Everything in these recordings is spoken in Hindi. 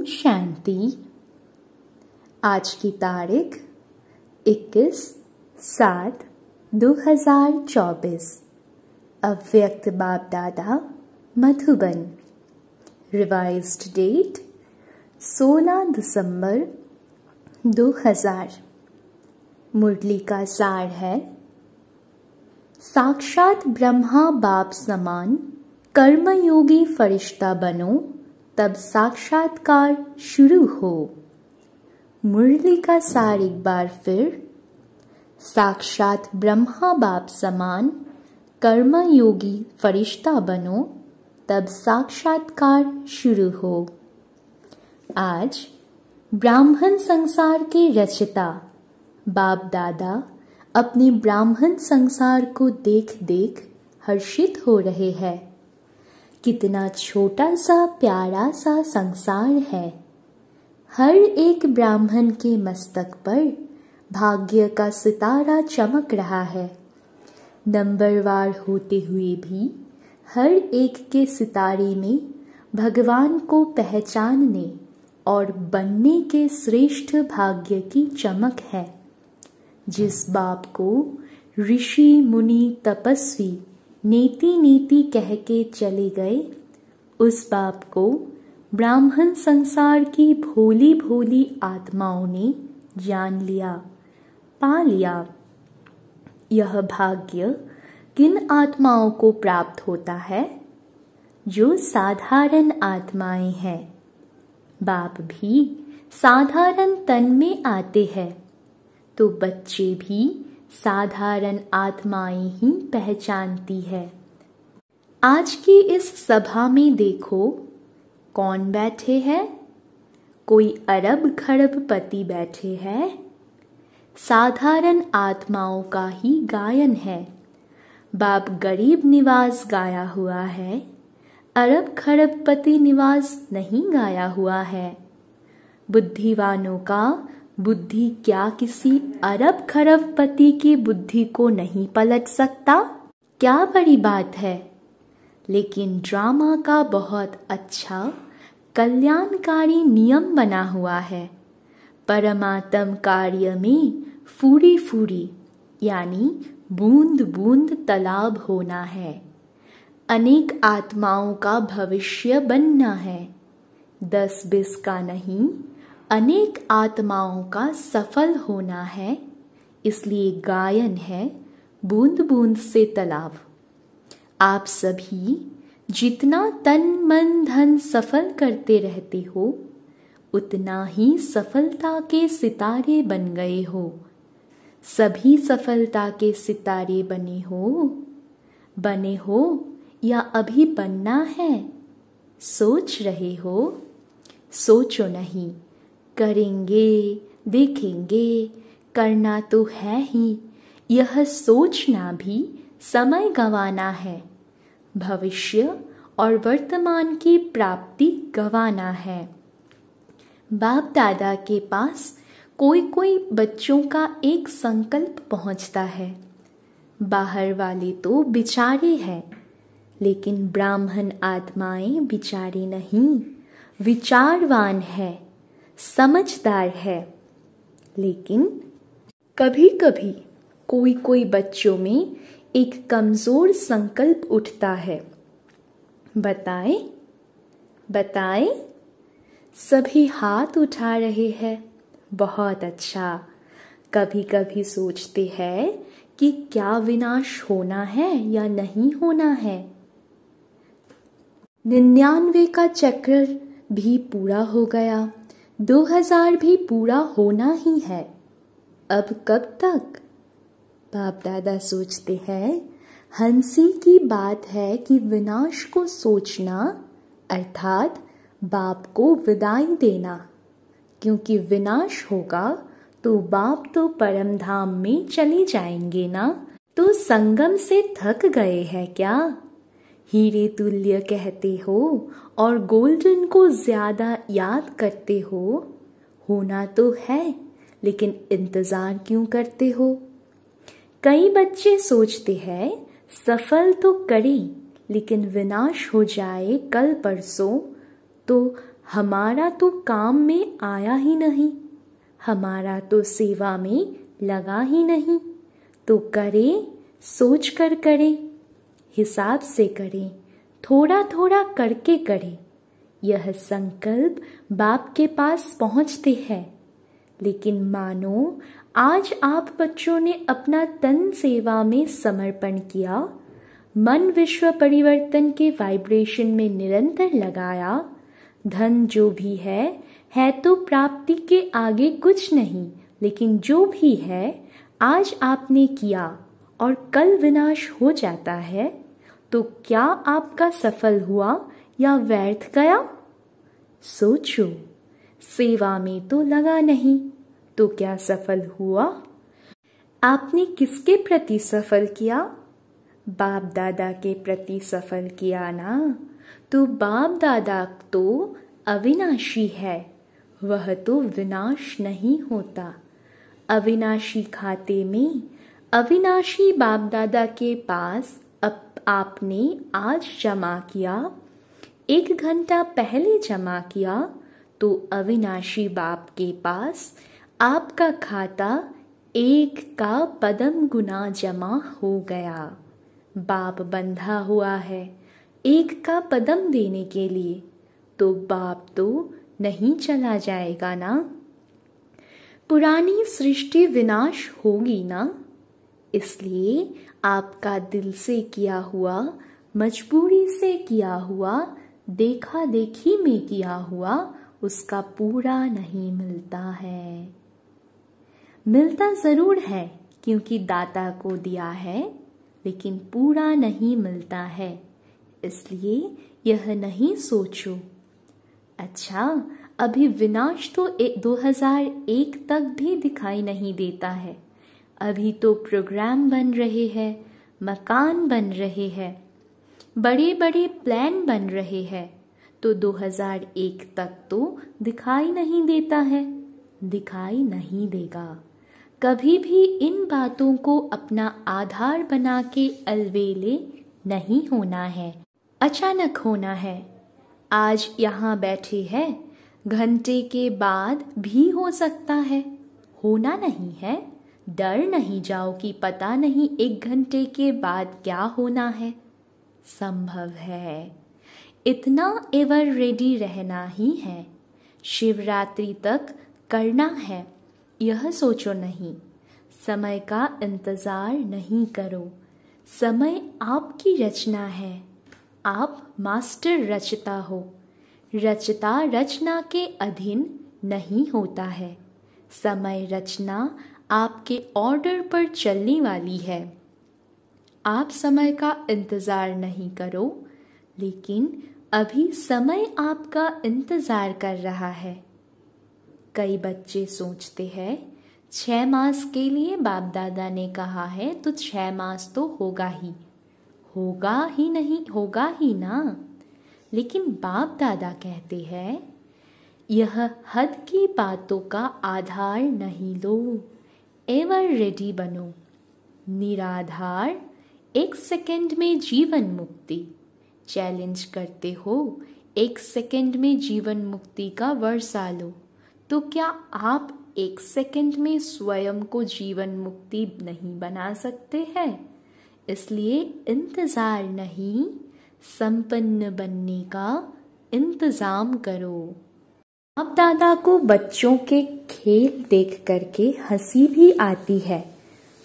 ओम शांति। आज की तारीख 21/7/2024। अव्यक्त बाप दादा मधुबन। रिवाइज्ड डेट 16 दिसंबर 2000। मुरली का सार है, साक्षात ब्रह्मा बाप समान कर्मयोगी फरिश्ता बनो, तब साक्षात्कार शुरू हो। मुरली का सार एक बार फिर, साक्षात ब्रह्मा बाप समान कर्मयोगी फरिश्ता बनो, तब साक्षात्कार शुरू हो। आज ब्राह्मण संसार के रचयिता बाप दादा अपने ब्राह्मण संसार को देख देख हर्षित हो रहे हैं। कितना छोटा सा प्यारा सा संसार है। हर एक ब्राह्मण के मस्तक पर भाग्य का सितारा चमक रहा है। नंबरवार होते हुए भी हर एक के सितारे में भगवान को पहचानने और बनने के श्रेष्ठ भाग्य की चमक है। जिस बाप को ऋषि मुनि तपस्वी नेति नेति कह के चले गए, उस बाप को ब्राह्मण संसार की भोली भोली आत्माओं ने जान लिया, पा लिया। यह भाग्य किन आत्माओं को प्राप्त होता है? जो साधारण आत्माएं हैं। बाप भी साधारण तन में आते हैं, तो बच्चे भी साधारण आत्माएं ही पहचानती है। आज की इस सभा में देखो, कौन बैठे हैं? कोई अरब खरबपति बैठे हैं। साधारण आत्माओं का ही गायन है। बाप गरीब निवास गाया हुआ है, अरब खरबपति निवास नहीं गाया हुआ है। बुद्धिवानों का बुद्धि क्या किसी अरब खरबपति की बुद्धि को नहीं पलट सकता? क्या बड़ी बात है। लेकिन ड्रामा का बहुत अच्छा कल्याणकारी नियम बना हुआ है। परमात्म कार्य में फूरी फूरी यानी बूंद बूंद तालाब होना है। अनेक आत्माओं का भविष्य बनना है। 10-20 का नहीं, अनेक आत्माओं का सफल होना है। इसलिए गायन है बूंद बूंद से तालाब। आप सभी जितना तन मन धन सफल करते रहते हो, उतना ही सफलता के सितारे बन गए हो। सभी सफलता के सितारे बने हो या अभी बनना है? सोच रहे हो? सोचो नहीं, करेंगे, देखेंगे, करना तो है ही। यह सोचना भी समय गंवाना है। भविष्य और वर्तमान की प्राप्ति गंवाना है। बाप दादा के पास कोई कोई बच्चों का एक संकल्प पहुंचता है। बाहर वाले तो बिचारे हैं, लेकिन ब्राह्मण आत्माएं बिचारी नहीं, विचारवान है, समझदार है। लेकिन कभी कभी कोई कोई बच्चों में एक कमजोर संकल्प उठता है। बताएं? बताएं? सभी हाथ उठा रहे हैं। बहुत अच्छा। कभी कभी सोचते हैं कि क्या विनाश होना है या नहीं होना है। 99 का चक्र भी पूरा हो गया, 2000 भी पूरा होना ही है। अब कब तक? बाप दादा सोचते हैं, हंसी की बात है कि विनाश को सोचना अर्थात बाप को विदाई देना। क्योंकि विनाश होगा तो बाप तो परम धाम में चले जाएंगे ना। तो संगम से थक गए हैं क्या? हीरे तुल्य कहते हो और गोल्डन को ज्यादा याद करते हो। होना तो है, लेकिन इंतजार क्यों करते हो? कई बच्चे सोचते हैं सफल तो करें, लेकिन विनाश हो जाए कल परसों तो हमारा तो काम में आया ही नहीं, हमारा तो सेवा में लगा ही नहीं। तो करें सोच कर करें, हिसाब से करें, थोड़ा थोड़ा करके करें। यह संकल्प बाप के पास पहुंचते हैं। लेकिन मानो आज आप बच्चों ने अपना तन सेवा में समर्पण किया, मन विश्व परिवर्तन के वाइब्रेशन में निरंतर लगाया। धन जो भी है तो प्राप्ति के आगे कुछ नहीं, लेकिन जो भी है आज आपने किया और कल विनाश हो जाता है। तो क्या आपका सफल हुआ या व्यर्थ गया? सोचो, सेवा में तो लगा नहीं, तो क्या सफल हुआ? आपने किसके प्रति सफल किया? बाप दादा के प्रति सफल किया ना। तो बाप दादा तो अविनाशी है, वह तो विनाश नहीं होता। अविनाशी खाते में अविनाशी बाप दादा के पास आपने आज जमा किया, 1 घंटा पहले जमा किया, तो अविनाशी बाप के पास आपका खाता 1 का पदम गुना जमा हो गया। बाप बंधा हुआ है 1 का पदम देने के लिए, तो बाप तो नहीं चला जाएगा ना। पुरानी सृष्टि विनाश होगी ना। इसलिए आपका दिल से किया हुआ, मजबूरी से किया हुआ, देखा देखी में किया हुआ, उसका पूरा नहीं मिलता है। मिलता जरूर है क्योंकि दाता को दिया है, लेकिन पूरा नहीं मिलता है। इसलिए यह नहीं सोचो, अच्छा अभी विनाश तो 2001 तक भी दिखाई नहीं देता है। अभी तो प्रोग्राम बन रहे हैं, मकान बन रहे हैं, बड़े बड़े प्लान बन रहे हैं। तो 2001 तक तो दिखाई नहीं देता है, दिखाई नहीं देगा। कभी भी इन बातों को अपना आधार बना के अलवेले नहीं होना है, अचानक होना है। आज यहाँ बैठे हैं, घंटे के बाद भी हो सकता है, होना नहीं है। डर नहीं जाओ कि पता नहीं 1 घंटे के बाद क्या होना है। संभव है, इतना एवर रेडी रहना ही है। शिवरात्रि तक करना है, यह सोचो नहीं। समय का इंतजार नहीं करो, समय आपकी रचना है। आप मास्टर रचता हो, रचता रचना के अधीन नहीं होता है। समय रचना आपके ऑर्डर पर चलने वाली है। आप समय का इंतजार नहीं करो, लेकिन अभी समय आपका इंतजार कर रहा है। कई बच्चे सोचते हैं 6 मास के लिए बाप दादा ने कहा है तो 6 मास तो होगा ही नहीं, होगा ही ना। लेकिन बाप दादा कहते हैं यह हद की बातों का आधार नहीं लो, एवर रेडी बनो। निराधार 1 सेकंड में जीवन मुक्ति चैलेंज करते हो, 1 सेकंड में जीवन मुक्ति का वर्षा लो। तो क्या आप 1 सेकंड में स्वयं को जीवन मुक्ति नहीं बना सकते हैं? इसलिए इंतजार नहीं, संपन्न बनने का इंतजाम करो। बाप दादा को बच्चों के खेल देख करके हंसी भी आती है।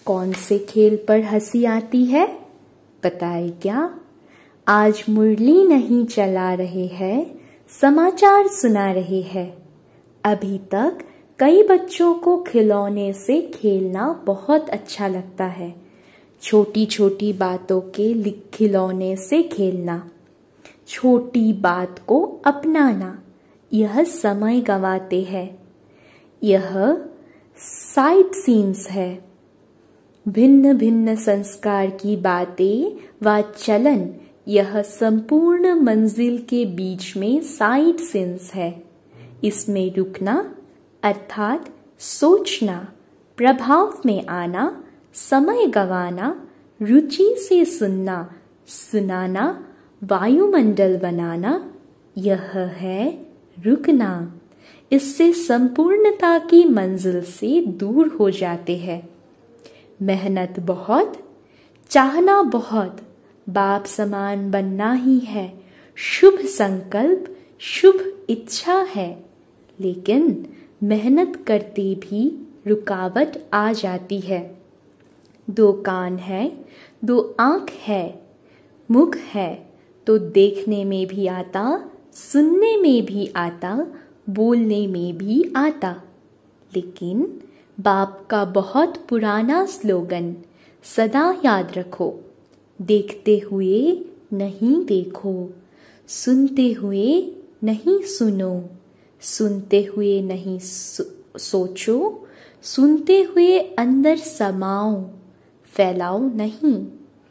कौन से खेल पर हंसी आती है बताए क्या? आज मुरली नहीं चला रहे हैं, समाचार सुना रहे हैं। अभी तक कई बच्चों को खिलौने से खेलना बहुत अच्छा लगता है। छोटी छोटी बातों के खिलौने से खेलना, छोटी बात को अपनाना, यह समय गंवाते हैं। यह साइट सीन्स है। भिन्न भिन्न संस्कार की बातें व चलन, यह संपूर्ण मंजिल के बीच में साइट सीन्स है। इसमें रुकना अर्थात सोचना, प्रभाव में आना, समय गंवाना, रुचि से सुनना, सुनाना, वायुमंडल बनाना, यह है रुकना, इससे संपूर्णता की मंजिल से दूर हो जाते हैं। मेहनत बहुत, चाहना बहुत, बाप समान बनना ही है। शुभ संकल्प, शुभ इच्छा है, लेकिन मेहनत करते भी रुकावट आ जाती है। 2 कान है, 2 आँख है, मुख है, तो देखने में भी आता, सुनने में भी आता, बोलने में भी आता। लेकिन बाप का बहुत पुराना स्लोगन सदा याद रखो, देखते हुए नहीं देखो, सुनते हुए नहीं सुनो, सुनते हुए नहीं सोचो, सुनते हुए अंदर समाओ, फैलाओ नहीं।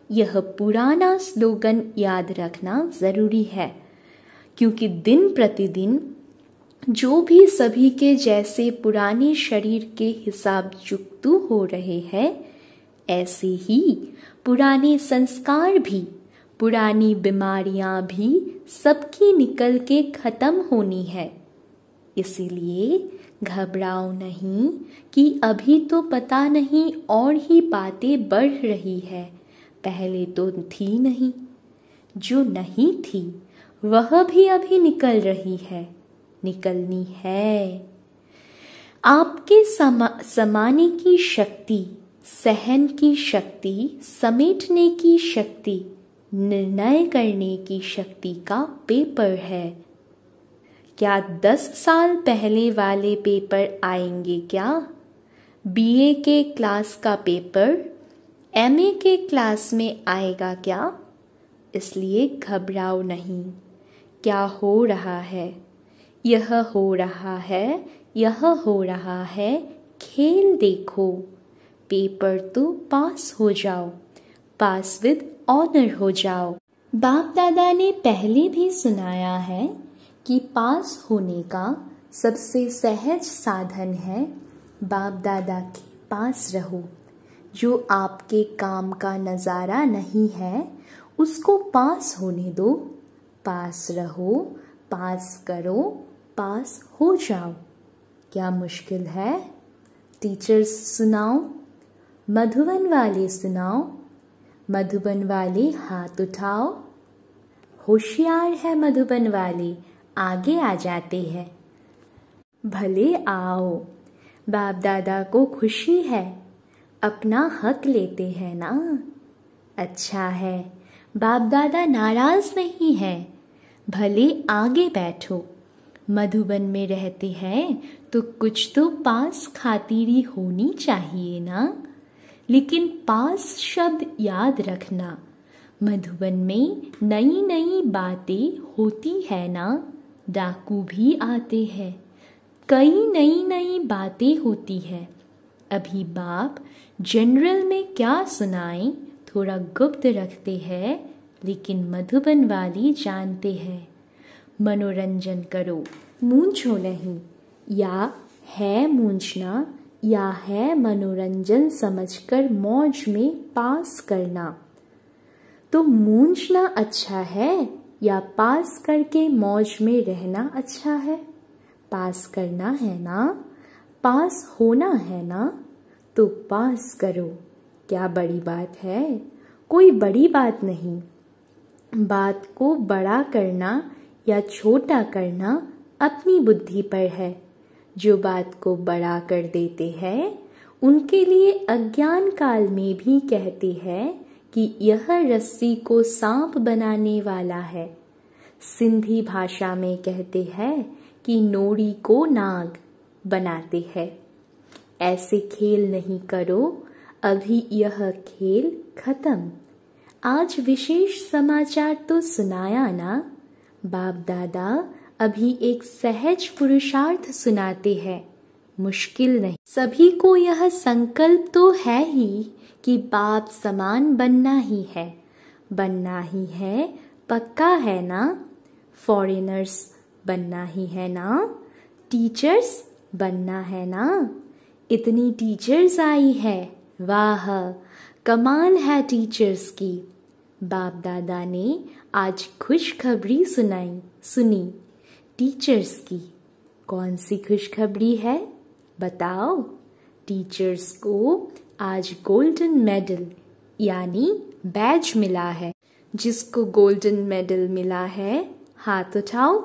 यह पुराना स्लोगन याद रखना ज़रूरी है, क्योंकि दिन प्रतिदिन जो भी सभी के जैसे पुराने शरीर के हिसाब चुकतू हो रहे हैं, ऐसे ही पुराने संस्कार भी, पुरानी बीमारियां भी सबकी निकल के खत्म होनी है। इसीलिए घबराओ नहीं कि अभी तो पता नहीं और ही बातें बढ़ रही है, पहले तो थी नहीं। जो नहीं थी वह भी अभी निकल रही है, निकलनी है। आपके समाने की शक्ति, सहन की शक्ति, समेटने की शक्ति, निर्णय करने की शक्ति का पेपर है। क्या 10 साल पहले वाले पेपर आएंगे क्या? बीए के क्लास का पेपर एमए के क्लास में आएगा क्या? इसलिए घबराओ नहीं। क्या हो रहा है? यह हो रहा है, यह हो रहा है, खेल देखो। पेपर तो पास हो जाओ, पास विद ऑनर हो जाओ। बाप दादा ने पहले भी सुनाया है कि पास होने का सबसे सहज साधन है बाप दादा के पास रहो। जो आपके काम का नज़ारा नहीं है उसको पास होने दो, पास रहो, पास करो, पास हो जाओ। क्या मुश्किल है? टीचर्स सुनाओ, मधुबन वाले सुनाओ, मधुबन वाले हाथ उठाओ। होशियार है मधुबन वाले, आगे आ जाते हैं। भले आओ, बाप दादा को खुशी है, अपना हक लेते हैं ना। अच्छा है, बाप दादा नाराज नहीं है, भले आगे बैठो। मधुबन में रहते हैं तो कुछ तो पास खातिरी होनी चाहिए ना। लेकिन पास शब्द याद रखना, मधुबन में नई नई बातें होती है ना। डाकू भी आते हैं, कई नई नई बातें होती है। अभी बाप जनरल में क्या सुनाएं थोड़ा गुप्त रखते हैं, लेकिन मधुबन वाली जानते हैं। मनोरंजन करो, मूंझो नहीं। या है मूंझना या है मनोरंजन समझकर मौज में पास करना। तो मूंझना अच्छा है या पास करके मौज में रहना अच्छा है? पास करना है ना, पास होना है ना, तो पास करो। क्या बड़ी बात है? कोई बड़ी बात नहीं। बात को बड़ा करना या छोटा करना अपनी बुद्धि पर है। जो बात को बड़ा कर देते हैं उनके लिए अज्ञान काल में भी कहते हैं कि यह रस्सी को सांप बनाने वाला है। सिंधी भाषा में कहते हैं कि नोड़ी को नाग बनाते हैं। ऐसे खेल नहीं करो, अभी यह खेल खत्म। आज विशेष समाचार तो सुनाया ना। बाप दादा अभी एक सहज पुरुषार्थ सुनाते हैं, मुश्किल नहीं। सभी को यह संकल्प तो है ही कि बाप समान बनना ही है, बनना ही है, पक्का है ना। फॉरेनर्स बनना ही है ना, टीचर्स बनना है ना। इतनी टीचर्स आई है, वाह कमाल है टीचर्स की। बाप दादा ने आज खुशखबरी सुनी। टीचर्स की। कौन सी खुशखबरी है बताओ? टीचर्स को आज गोल्डन मेडल यानी बैज मिला है। जिसको गोल्डन मेडल मिला है हाथ उठाओ।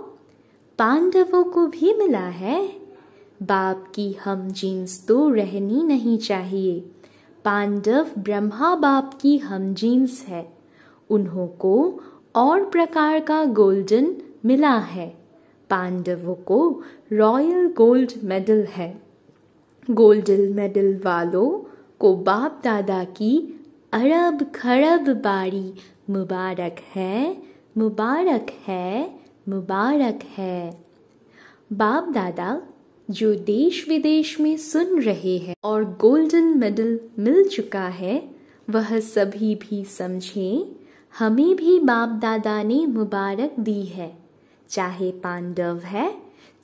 पांडवों को भी मिला है। बाप की हम जीन्स तो रहनी नहीं चाहिए। पांडव ब्रह्मा बाप की हम जीन्स है। उन्हों को और प्रकार का गोल्डन मिला है। पांडवों को रॉयल गोल्ड मेडल है। गोल्डन मेडल वालों को बाप दादा की अरब खरब बारी मुबारक है, मुबारक है, मुबारक है। बाप दादा जो देश विदेश में सुन रहे हैं और गोल्डन मेडल मिल चुका है, वह सभी भी समझें हमें भी बाप दादा ने मुबारक दी है। चाहे पांडव है,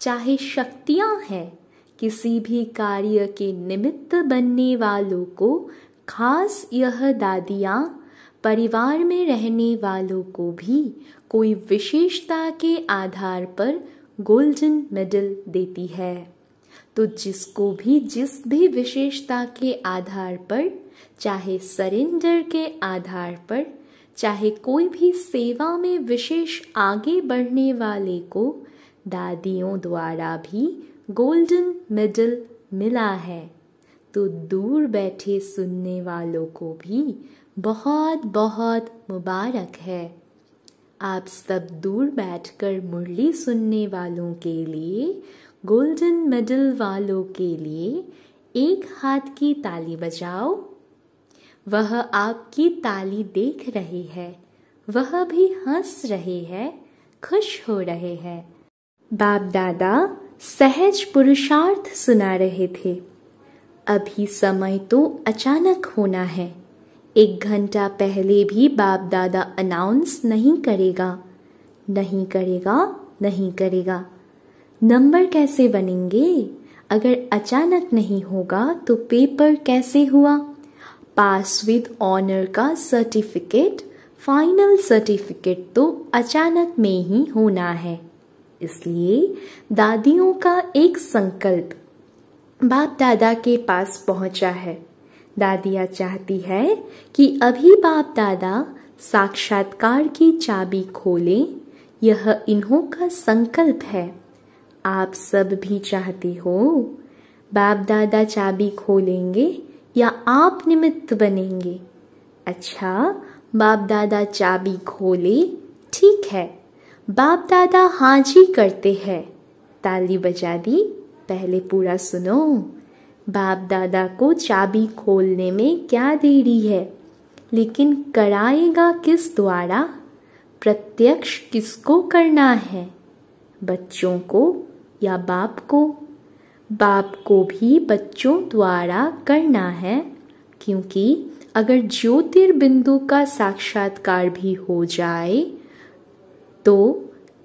चाहे शक्तियाँ हैं, किसी भी कार्य के निमित्त बनने वालों को, खास यह दादियाँ परिवार में रहने वालों को भी कोई विशेषता के आधार पर गोल्डन मेडल देती है। तो जिसको भी जिस भी विशेषता के आधार पर, चाहे सरेंडर के आधार पर, चाहे कोई भी सेवा में विशेष आगे बढ़ने वाले को दादियों द्वारा भी गोल्डन मेडल मिला है। तो दूर बैठे सुनने वालों को भी बहुत बहुत मुबारक है। आप सब दूर बैठकर मुरली सुनने वालों के लिए, गोल्डन मेडल वालों के लिए एक हाथ की ताली बजाओ। वह आपकी ताली देख रहे हैं, वह भी हंस रहे हैं, खुश हो रहे हैं। बाप दादा सहज पुरुषार्थ सुना रहे थे। अभी समय तो अचानक होना है। 1 घंटा पहले भी बाप दादा अनाउंस नहीं करेगा, नहीं करेगा, नहीं करेगा। नंबर कैसे बनेंगे? अगर अचानक नहीं होगा तो पेपर कैसे हुआ? पास विद ऑनर का सर्टिफिकेट, फाइनल सर्टिफिकेट तो अचानक में ही होना है। इसलिए दादियों का एक संकल्प बाप दादा के पास पहुंचा है। दादियाँ चाहती है कि अभी बाप दादा साक्षात्कार की चाबी खोलें। यह इन्हों का संकल्प है। आप सब भी चाहते हो। बाप दादा चाबी खोलेंगे या आप निमित्त बनेंगे? अच्छा, बाप दादा चाबी खोले, ठीक है। बाप दादा हाँ जी करते हैं। ताली बजा दी। पहले पूरा सुनो। बाप दादा को चाबी खोलने में क्या देरी है, लेकिन कराएगा किस द्वारा? प्रत्यक्ष किसको करना है, बच्चों को या बाप को? बाप को भी बच्चों द्वारा करना है, क्योंकि अगर ज्योतिर्बिंदु का साक्षात्कार भी हो जाए तो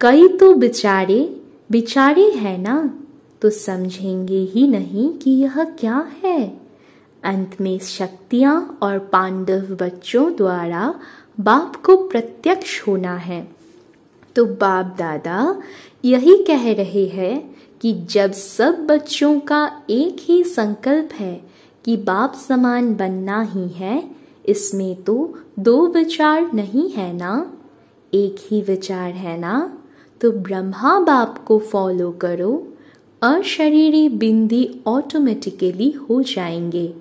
कई तो बेचारे हैं ना, तो समझेंगे ही नहीं कि यह क्या है। अंत में शक्तियाँ और पांडव बच्चों द्वारा बाप को प्रत्यक्ष होना है। तो बाप दादा यही कह रहे हैं कि जब सब बच्चों का एक ही संकल्प है कि बाप समान बनना ही है, इसमें तो 2 विचार नहीं है ना, एक ही विचार है ना। तो ब्रह्मा बाप को फॉलो करो, अशरीरी बिंदी ऑटोमेटिकली हो जाएंगे।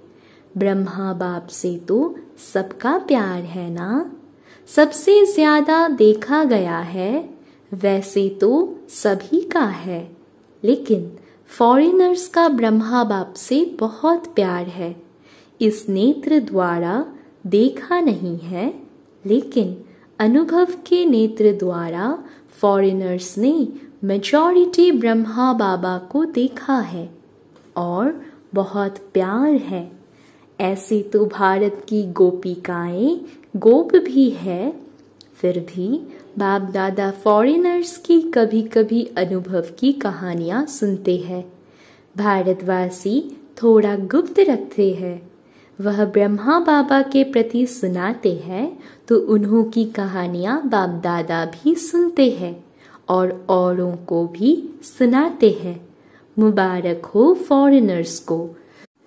ब्रह्मा बाप से तो सबका प्यार है ना, सबसे ज्यादा देखा गया है, वैसे तो सभी का है, लेकिन फॉरेनर्स का ब्रह्मा बाप से बहुत प्यार है। इस नेत्र द्वारा देखा नहीं है, लेकिन अनुभव के नेत्र द्वारा फॉरेनर्स ने मेजॉरिटी ब्रह्मा बाबा को देखा है और बहुत प्यार है। ऐसे तो भारत की गोपिकाएं गोप भी है, फिर भी बाप दादा फॉरेनर्स की कभी कभी अनुभव की कहानियां सुनते हैं। भारतवासी थोड़ा गुप्त रखते हैं। वह ब्रह्मा बाबा के प्रति सुनाते हैं तो उन्हों की कहानियां बाप दादा भी सुनते हैं और औरों को भी सुनाते हैं। मुबारक हो फॉरेनर्स को।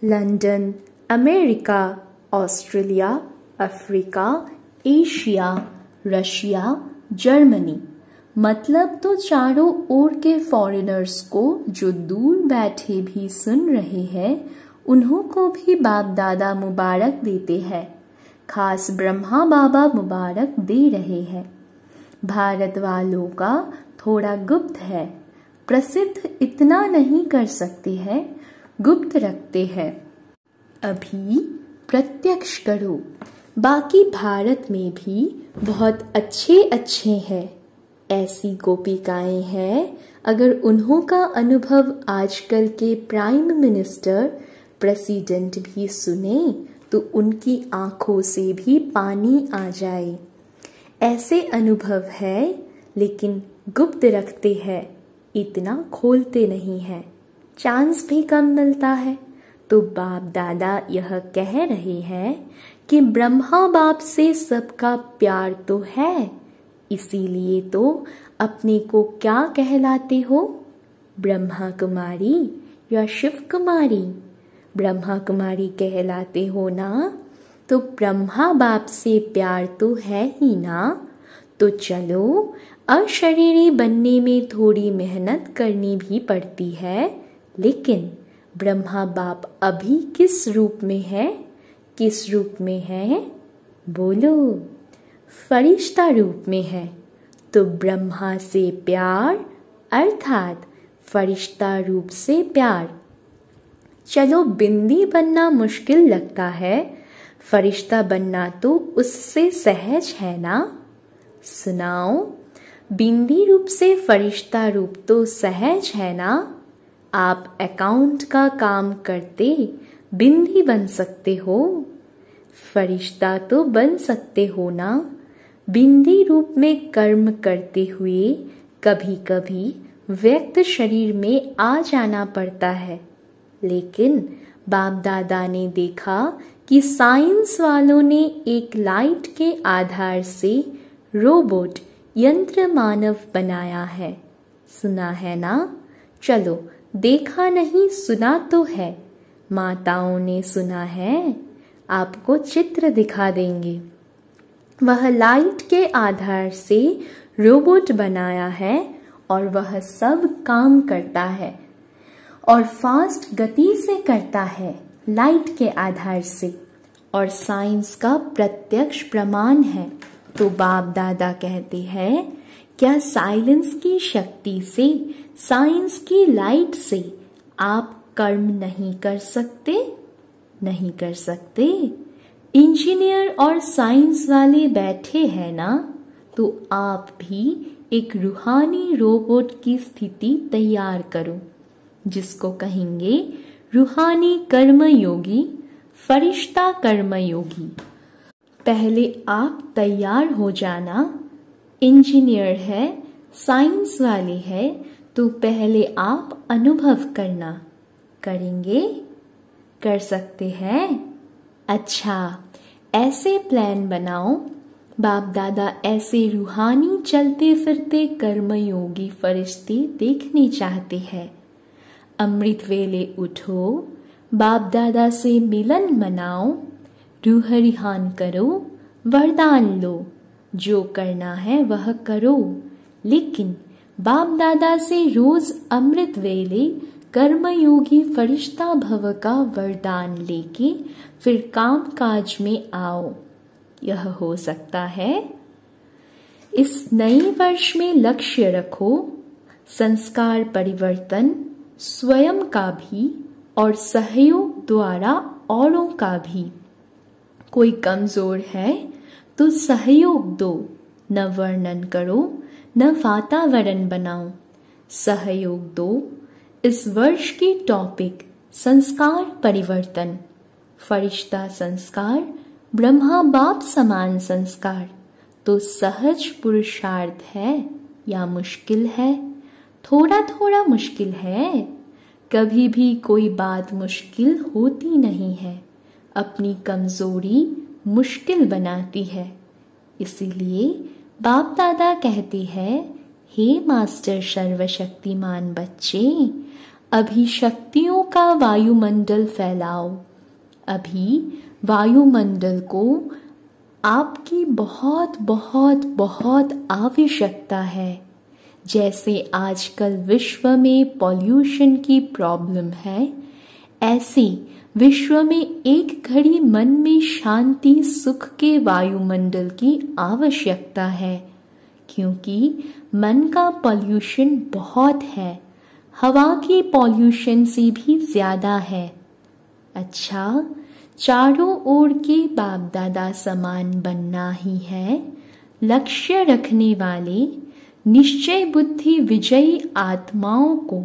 London, America, Australia, Africa, Asia, Russia, Germany, मतलब तो चारों ओर के फॉरेनर्स को जो दूर बैठे भी सुन रहे हैं, उन्हों को भी बाप दादा मुबारक देते हैं। खास ब्रह्मा बाबा मुबारक दे रहे हैं। भारत वालों का थोड़ा गुप्त है, प्रसिद्ध इतना नहीं कर सकते हैं, गुप्त रखते हैं। अभी प्रत्यक्ष करो। बाकी भारत में भी बहुत अच्छे अच्छे हैं, ऐसी गोपिकाएं हैं, अगर उन्हों का अनुभव आजकल के प्राइम मिनिस्टर, प्रेसिडेंट भी सुने तो उनकी आंखों से भी पानी आ जाए। ऐसे अनुभव है, लेकिन गुप्त रखते हैं, इतना खोलते नहीं हैं, चांस भी कम मिलता है। तो बाप दादा यह कह रहे हैं कि ब्रह्मा बाप से सबका प्यार तो है, इसीलिए तो अपने को क्या कहलाते हो, ब्रह्मा कुमारी या शिव कुमारी? ब्रह्मा कुमारी कहलाते हो ना, तो ब्रह्मा बाप से प्यार तो है ही ना। तो चलो, अशरीरी बनने में थोड़ी मेहनत करनी भी पड़ती है, लेकिन ब्रह्मा बाप अभी किस रूप में है? किस रूप में है? बोलो। फरिश्ता रूप में है। तो ब्रह्मा से प्यार अर्थात फरिश्ता रूप से प्यार। चलो, बिंदी बनना मुश्किल लगता है, फरिश्ता बनना तो उससे सहज है ना। सुनाओ, बिंदी रूप से फरिश्ता रूप तो सहज है ना। आप अकाउंट का काम करते बिंदी बन सकते हो, फरिश्ता तो बन सकते हो ना। बिंदी रूप में कर्म करते हुए कभी कभी व्यक्त शरीर में आ जाना पड़ता है, लेकिन बाप दादा ने देखा कि साइंस वालों ने एक लाइट के आधार से रोबोट यंत्र मानव बनाया है। सुना है ना? चलो, देखा नहीं सुना तो है, माताओं ने सुना है। आपको चित्र दिखा देंगे। वह लाइट के आधार से रोबोट बनाया है और वह सब काम करता है और फास्ट गति से करता है, लाइट के आधार से, और साइंस का प्रत्यक्ष प्रमाण है। तो बाप दादा कहते हैं, क्या साइलेंस की शक्ति से, साइंस की लाइट से आप कर्म नहीं कर सकते? नहीं कर सकते। इंजीनियर और साइंस वाले बैठे हैं ना, तो आप भी एक रूहानी रोबोट की स्थिति तैयार करो, जिसको कहेंगे रूहानी कर्मयोगी, फरिश्ता कर्मयोगी। पहले आप तैयार हो जाना। इंजीनियर है, साइंस वाले है, तो पहले आप अनुभव करना। करेंगे? कर सकते हैं? अच्छा, ऐसे प्लान बनाओ। बाप दादा ऐसे रूहानी चलते फिरते कर्मयोगी फरिश्ते देखने चाहते हैं। अमृत वेले उठो, बाप दादा से मिलन मनाओ, रूह रिहान करो, वरदान लो, जो करना है वह करो। लेकिन बाप दादा से रोज अमृत वेले कर्मयोगी फरिश्ता भव का वरदान लेके फिर काम काज में आओ। यह हो सकता है। इस नए वर्ष में लक्ष्य रखो, संस्कार परिवर्तन, स्वयं का भी और सहयोग द्वारा औरों का भी। कोई कमजोर है तो सहयोग दो, न वर्णन करो, न वातावरण बनाओ, सहयोग दो। इस वर्ष की टॉपिक संस्कार परिवर्तन, फरिश्ता संस्कार, ब्रह्मा बाप समान संस्कार। तो सहज पुरुषार्थ है या मुश्किल है? थोड़ा थोड़ा मुश्किल है। कभी भी कोई बात मुश्किल होती नहीं है, अपनी कमजोरी मुश्किल बनाती है। इसीलिए बाप दादा कहते हैं, हे मास्टर सर्वशक्तिमान बच्चे, अभी शक्तियों का वायुमंडल फैलाओ। अभी वायुमंडल को आपकी बहुत बहुत बहुत आवश्यकता है। जैसे आजकल विश्व में पॉल्यूशन की प्रॉब्लम है, ऐसे विश्व में एक घड़ी मन में शांति सुख के वायुमंडल की आवश्यकता है, क्योंकि मन का पॉल्यूशन बहुत है, हवा की पॉल्यूशन से भी ज्यादा है। अच्छा, चारों ओर के बाप दादा समान बनना ही है। लक्ष्य रखने वाले निश्चय बुद्धि विजयी आत्माओं को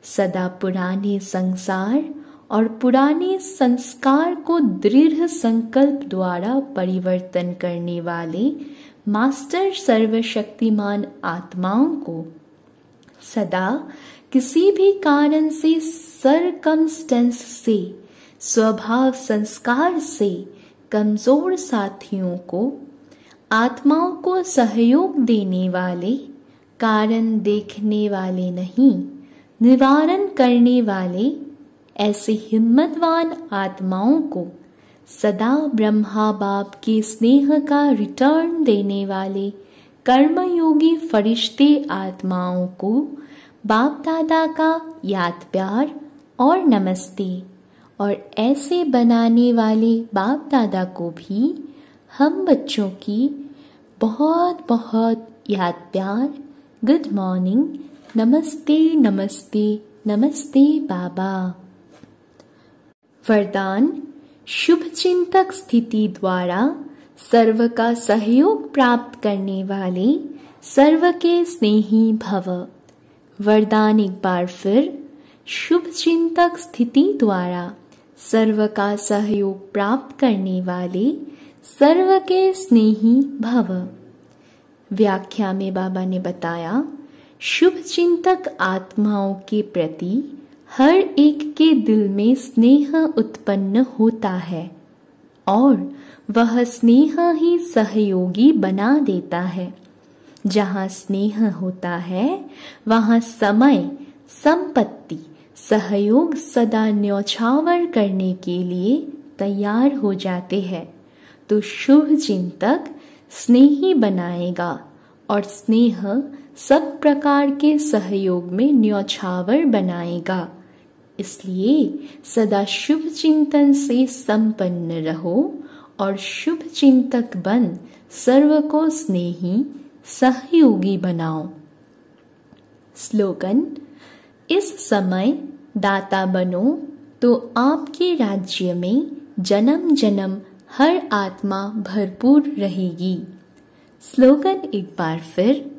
सदा पुराने संसार और पुराने संस्कार को दृढ़ संकल्प द्वारा परिवर्तन करने वाले मास्टर सर्वशक्तिमान आत्माओं को सदा किसी भी कारण से सरकमस्टेंस से स्वभाव संस्कार से कमजोर साथियों को आत्माओं को सहयोग देने वाले, कारण देखने वाले नहीं, निवारण करने वाले ऐसे हिम्मतवान आत्माओं को सदा ब्रह्मा बाप के स्नेह का रिटर्न देने वाले कर्मयोगी फरिश्ते आत्माओं को बाप दादा का याद प्यार और नमस्ते, और ऐसे बनाने वाले बाप दादा को भी हम बच्चों की बहुत बहुत याद प्यार, गुड मॉर्निंग, नमस्ते नमस्ते नमस्ते बाबा। वरदान, शुभ चिंतक स्थिति द्वारा सर्व का सहयोग प्राप्त करने वाले सर्व के स्नेही भव। वरदान एक बार फिर, शुभ चिंतक स्थिति द्वारा सर्व का सहयोग प्राप्त करने वाले सर्व के स्नेही भव। व्याख्या में बाबा ने बताया, शुभ चिंतक आत्माओं के प्रति हर एक के दिल में स्नेह उत्पन्न होता है और वह स्नेह ही सहयोगी बना देता है। जहाँ स्नेह होता है वहाँ समय, संपत्ति, सहयोग सदा न्यौछावर करने के लिए तैयार हो जाते हैं। तो शुभ चिंतक स्नेही बनाएगा और स्नेह सब प्रकार के सहयोग में न्यौछावर बनाएगा। इसलिए सदा शुभ चिंतन से संपन्न रहो और शुभ चिंतक बन सर्व को स्नेही सहयोगी बनाओ। स्लोगन, इस समय दाता बनो तो आपके राज्य में जन्म जन्म हर आत्मा भरपूर रहेगी। स्लोगन एक बार फिर,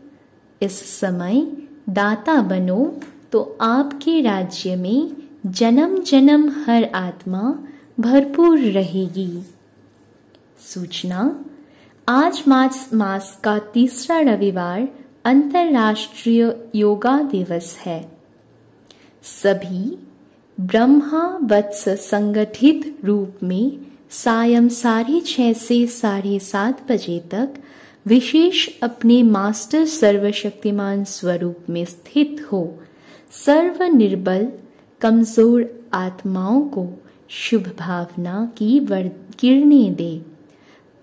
इस समय दाता बनो तो आपके राज्य में जन्म जन्म हर आत्मा भरपूर रहेगी। सूचना, आज मास का तीसरा रविवार अंतर्राष्ट्रीय योगा दिवस है। सभी ब्रह्मा वत्स संगठित रूप में सायं 6:30 से 7:30 बजे तक विशेष अपने मास्टर सर्वशक्तिमान स्वरूप में स्थित हो सर्व निर्बल कमजोर आत्माओं को शुभ भावना की किरणें दे।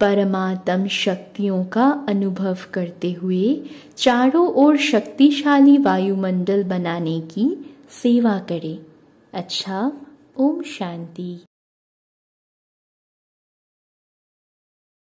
परमात्म शक्तियों का अनुभव करते हुए चारों ओर शक्तिशाली वायुमंडल बनाने की सेवा करे। अच्छा, ओम शांति।